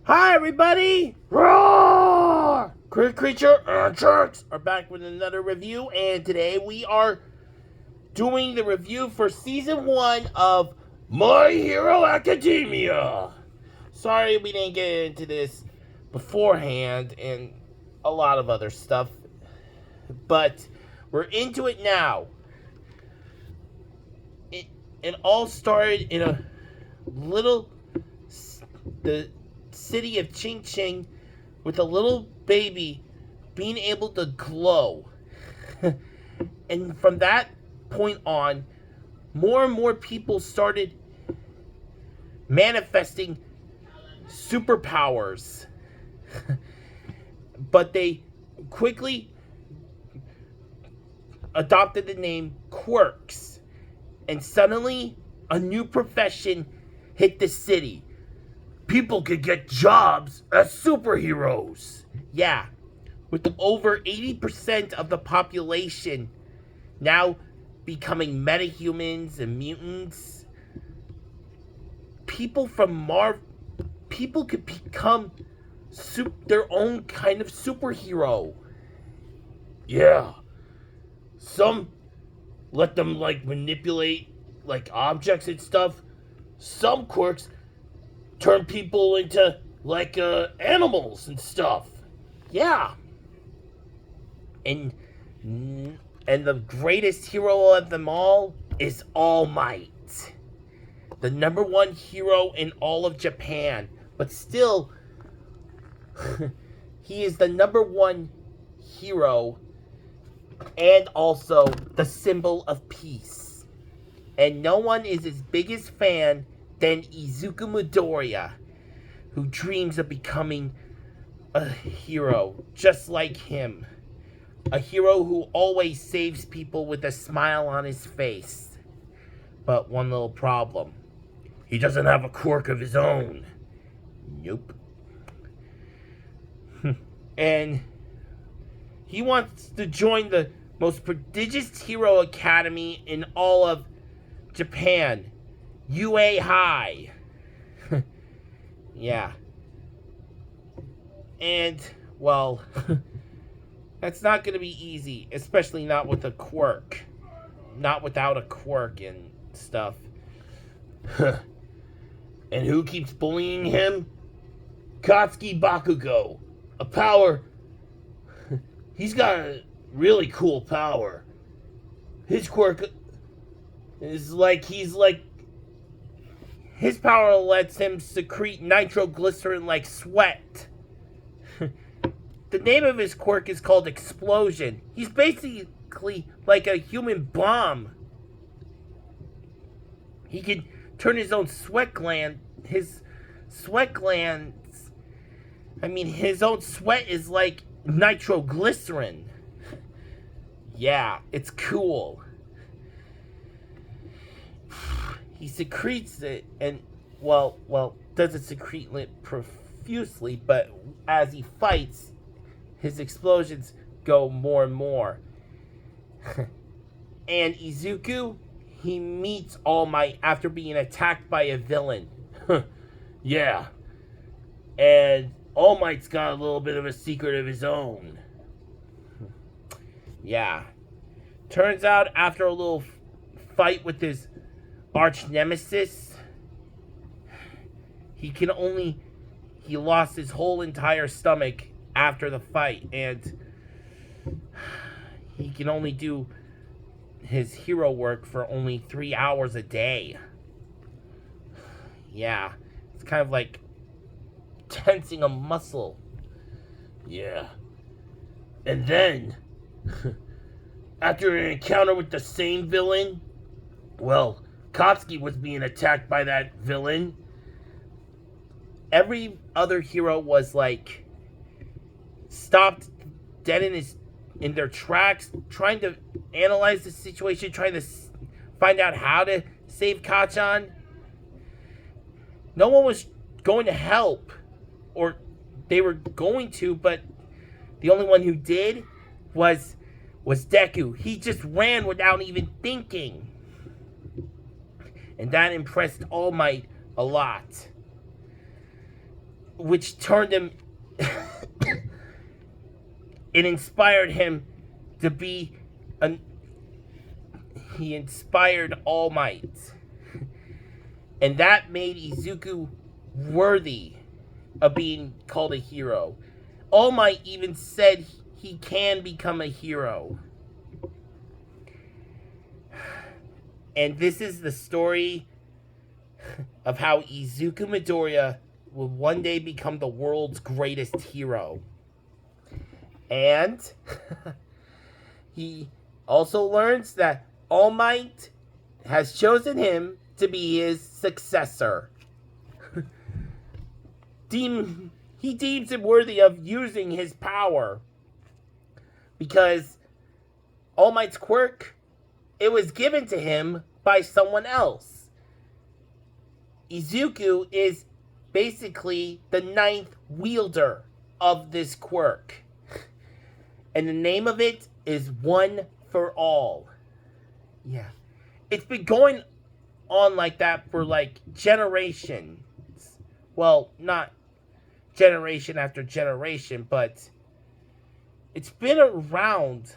Hi, everybody! Roar! Creature and Jerks are back with another review, and today we are doing the review for Season 1 of My Hero Academia. Sorry we didn't get into this beforehand and a lot of other stuff, but we're into it now. It all started in a little... the city of Ching Ching with a little baby being able to glow. And from that point on, more and more people started manifesting superpowers. But they quickly adopted the name quirks. And suddenly, a new profession hit the city. People could get jobs as superheroes. Yeah, with over 80% of the population now becoming metahumans and mutants, people could become their own kind of superhero. Yeah, some let them manipulate objects and stuff. Some quirks turn people into animals and stuff. Yeah. And the greatest hero of them all is All Might. The number one hero in all of Japan. But still, he is the number one hero and also the symbol of peace. And no one is his biggest fan than Izuku Midoriya, who dreams of becoming a hero just like him. A hero who always saves people with a smile on his face. But one little problem. He doesn't have a quirk of his own. Nope. And he wants to join the most prodigious hero academy in all of Japan. UA High. Yeah. And, well, that's not going to be easy, especially not with a quirk. Not without a quirk and stuff. And who keeps bullying him? Katsuki Bakugo. A power. He's got a really cool power. His quirk is his power lets him secrete nitroglycerin like sweat. The name of his quirk is called Explosion. He's basically like a human bomb. He can turn his own sweat gland. His own sweat is like nitroglycerin. Yeah, it's cool. He secretes it and, doesn't secrete it profusely, but as he fights, his explosions go more and more. And Izuku, he meets All Might after being attacked by a villain. Yeah. And All Might's got a little bit of a secret of his own. Yeah. Turns out after a little fight with his arch nemesis, he lost his whole entire stomach after the fight, and he can only do his hero work for only 3 hours a day. Yeah, it's kind of like tensing a muscle. Yeah. And then, after an encounter with the same villain, Katsuki was being attacked by that villain. Every other hero was stopped dead in their tracks, trying to analyze the situation, trying to find out how to save Kacchan. No one was going to help, or they were going to, but the only one who did was Deku. He just ran without even thinking. And that impressed All Might a lot. which turned him. It inspired him to be an. He inspired All Might, and that made Izuku worthy of being called a hero. All Might even said he can become a hero. And this is the story of how Izuku Midoriya will one day become the world's greatest hero. And he also learns that All Might has chosen him to be his successor. He deems him worthy of using his power, because All Might's quirk, it was given to him by someone else. Izuku is basically the ninth wielder of this quirk. And the name of it is One for All. Yeah. It's been going on like that for like generations. Well, not generation after generation, but it's been around.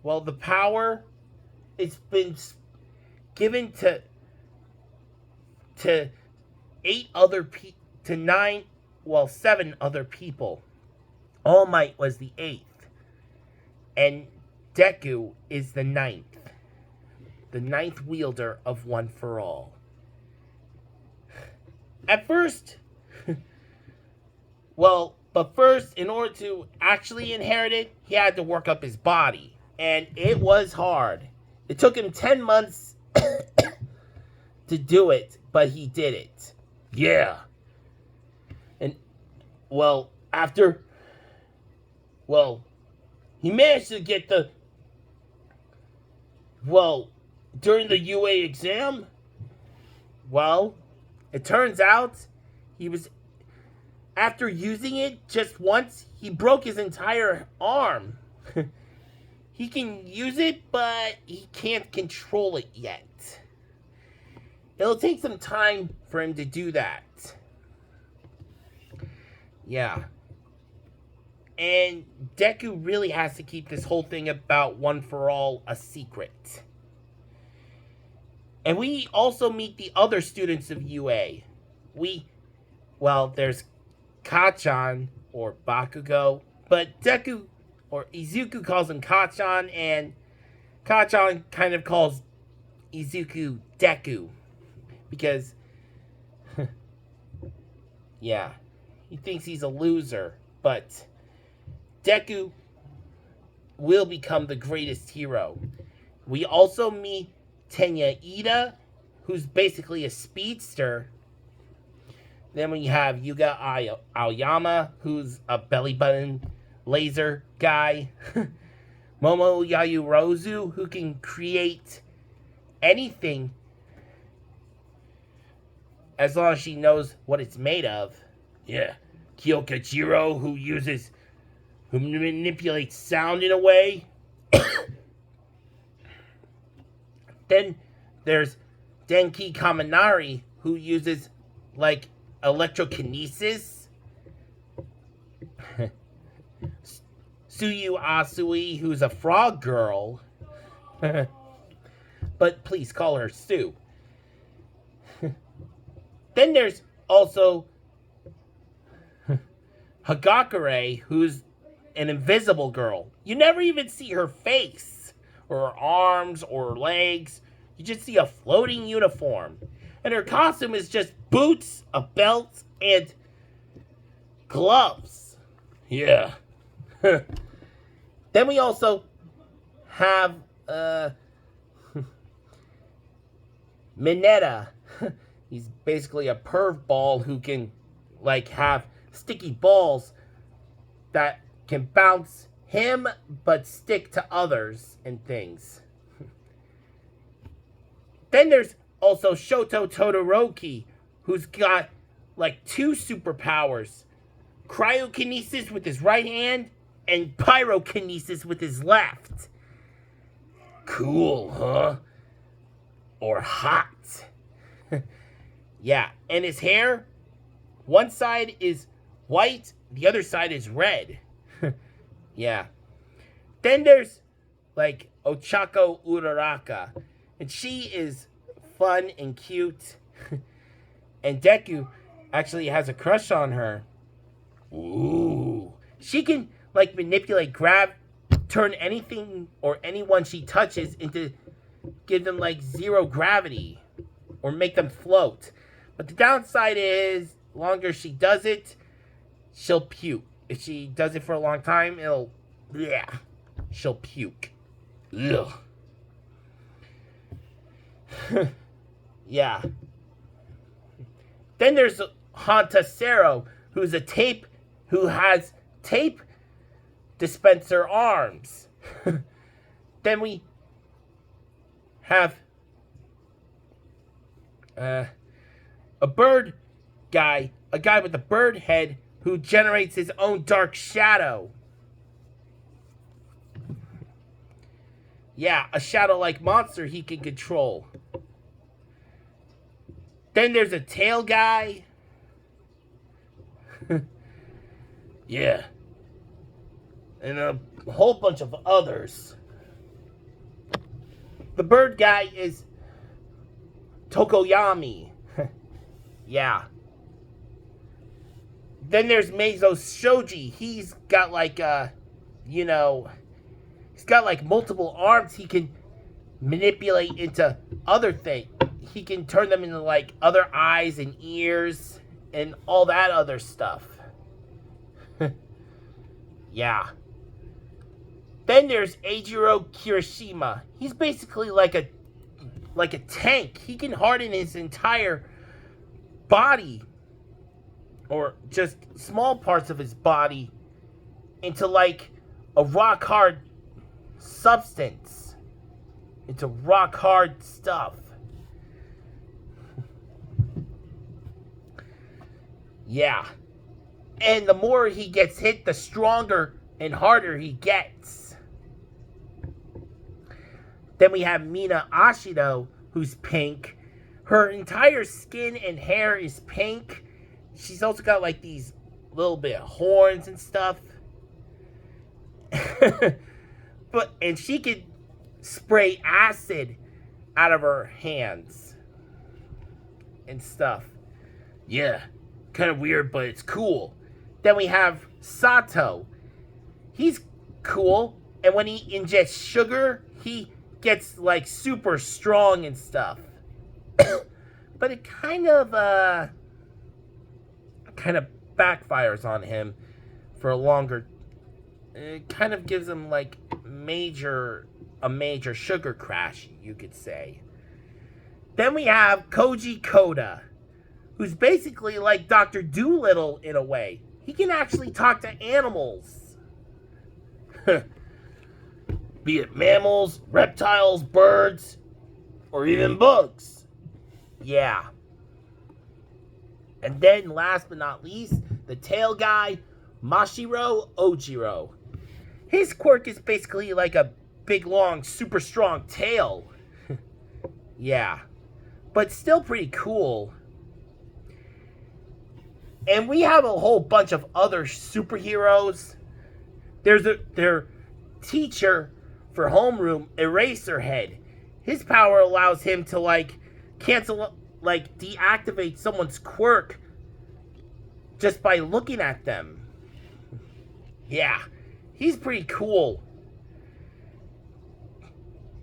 Well, the power, it's been given to 7 other people. All Might was the 8th. And Deku is the 9th. The 9th wielder of One for All. At first, but first, in order to actually inherit it, he had to work up his body. And it was hard. It took him 10 months to do it, but he did it. Yeah. And, he managed to get during the UA exam, it turns out after using it just once, he broke his entire arm. He can use it, but he can't control it yet. It'll take some time for him to do that. Yeah. And Deku really has to keep this whole thing about One for All a secret. And we also meet the other students of UA. There's Kacchan, or Bakugo, but Deku, or Izuku calls him Kacchan, and Kacchan kind of calls Izuku Deku. Because, yeah, he thinks he's a loser, but Deku will become the greatest hero. We also meet Tenya Ida, who's basically a speedster. Then we have Yuga Aoyama, who's a belly button laser guy. Momo Yayorozu, who can create anything as long as she knows what it's made of. Yeah. Kyokachiro, who manipulates sound in a way. Then there's Denki Kaminari, who uses, electrokinesis. Suyu Asui, who's a frog girl. But please call her Sue. Then there's also Hagakure, who's an invisible girl. You never even see her face, or her arms, or her legs. You just see a floating uniform. And her costume is just boots, a belt, and gloves. Yeah. Then we also have Mineta. He's basically a perv ball who can, have sticky balls that can bounce him but stick to others and things. Then there's also Shoto Todoroki, who's got, 2 superpowers. Cryokinesis with his right hand and pyrokinesis with his left. Cool, huh? Or hot. Yeah, and his hair, One side is white, the other side is red. Yeah. Then there's like Ochako Uraraka, and she is fun and cute. And Deku actually has a crush on her. Ooh. She can like manipulate, turn anything or anyone she touches into, give them like zero gravity or make them float. But the downside is, longer she does it, she'll puke. If she does it for a long time, she'll puke. Ugh. Yeah. Then there's Hantasero, who has tape dispenser arms. Then we have a bird guy, a guy with a bird head who generates his own dark shadow. Yeah, a shadow-like monster he can control. Then there's a tail guy. Yeah. And a whole bunch of others. The bird guy is Tokoyami. Yeah. Then there's Meizo Shoji. He's got like he's got like multiple arms he can manipulate into other things. He can turn them into like other eyes and ears and all that other stuff. Yeah. Then there's Eijiro Kirishima. He's basically like a tank. He can harden his entire body, or just small parts of his body, into like a rock hard substance. Into rock hard stuff. Yeah. And the more he gets hit, the stronger and harder he gets. Then we have Mina Ashido, who's pink. Her entire skin and hair is pink. She's also got like these little bit of horns and stuff. And she can spray acid out of her hands and stuff. Yeah, kind of weird, but it's cool. Then we have Sato. He's cool, and when he ingests sugar, he gets like super strong and stuff. But it kind of backfires on him for a longer. It kind of gives him like a major sugar crash, you could say. Then we have Koji Koda, who's basically like Dr. Dolittle in a way. He can actually talk to animals. Be it mammals, reptiles, birds, or even bugs. Yeah. And then, last but not least, the tail guy, Mashiro Ojiro. His quirk is basically like a big, long, super strong tail. Yeah. But still pretty cool. And we have a whole bunch of other superheroes. There's their teacher for homeroom, Eraserhead. His power allows him to like cancel, like deactivate someone's quirk just by looking at them. Yeah, he's pretty cool.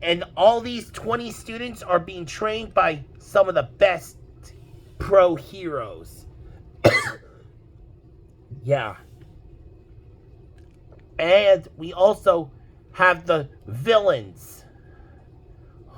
And all these 20 students are being trained by some of the best pro heroes. Yeah. And we also have the villains.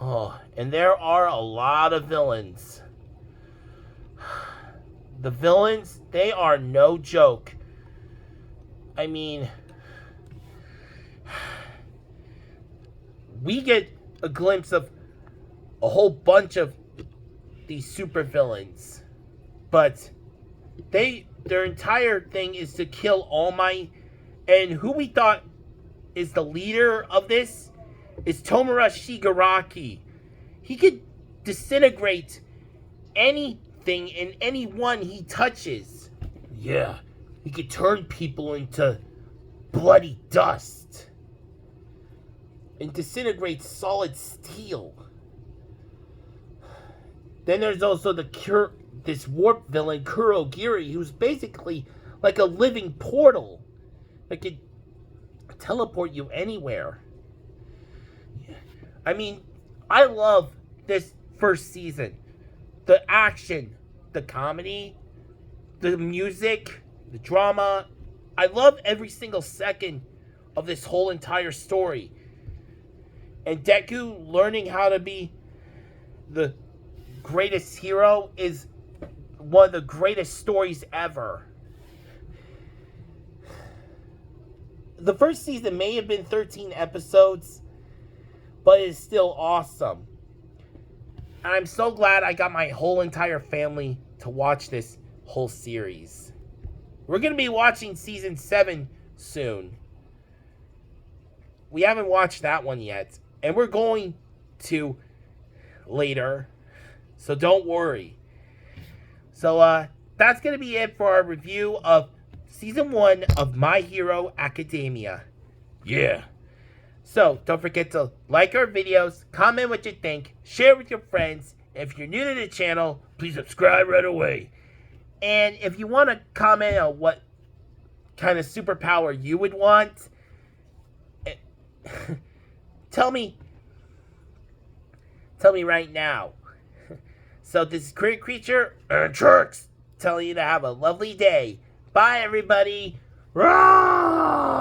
Oh, and there are a lot of villains. The villains, they are no joke. I mean, we get a glimpse of a whole bunch of these super villains, but their entire thing is to kill All Might. And who we thought is the leader of this is Tomura Shigaraki. He could disintegrate anything and anyone he touches. Yeah, he could turn people into bloody dust and disintegrate solid steel. Then there's also this warp villain, Kurogiri, who's basically like a living portal that could teleport you anywhere. I mean, I love this first season. The action, the comedy, the music, the drama. I love every single second of this whole entire story. And Deku learning how to be the greatest hero is one of the greatest stories ever. The first season may have been 13 episodes, but it's still awesome. And I'm so glad I got my whole entire family to watch this whole series. We're going to be watching season 7 soon. We haven't watched that one yet, and we're going to later, so don't worry. So that's going to be it for our review of season 1 of My Hero Academia. Yeah. So, don't forget to like our videos, comment what you think, share with your friends. If you're new to the channel, please subscribe right away. And if you want to comment on what kind of superpower you would want, tell me right now. So, this is Creature Creature and Tricks telling you to have a lovely day. Bye, everybody. Rawr!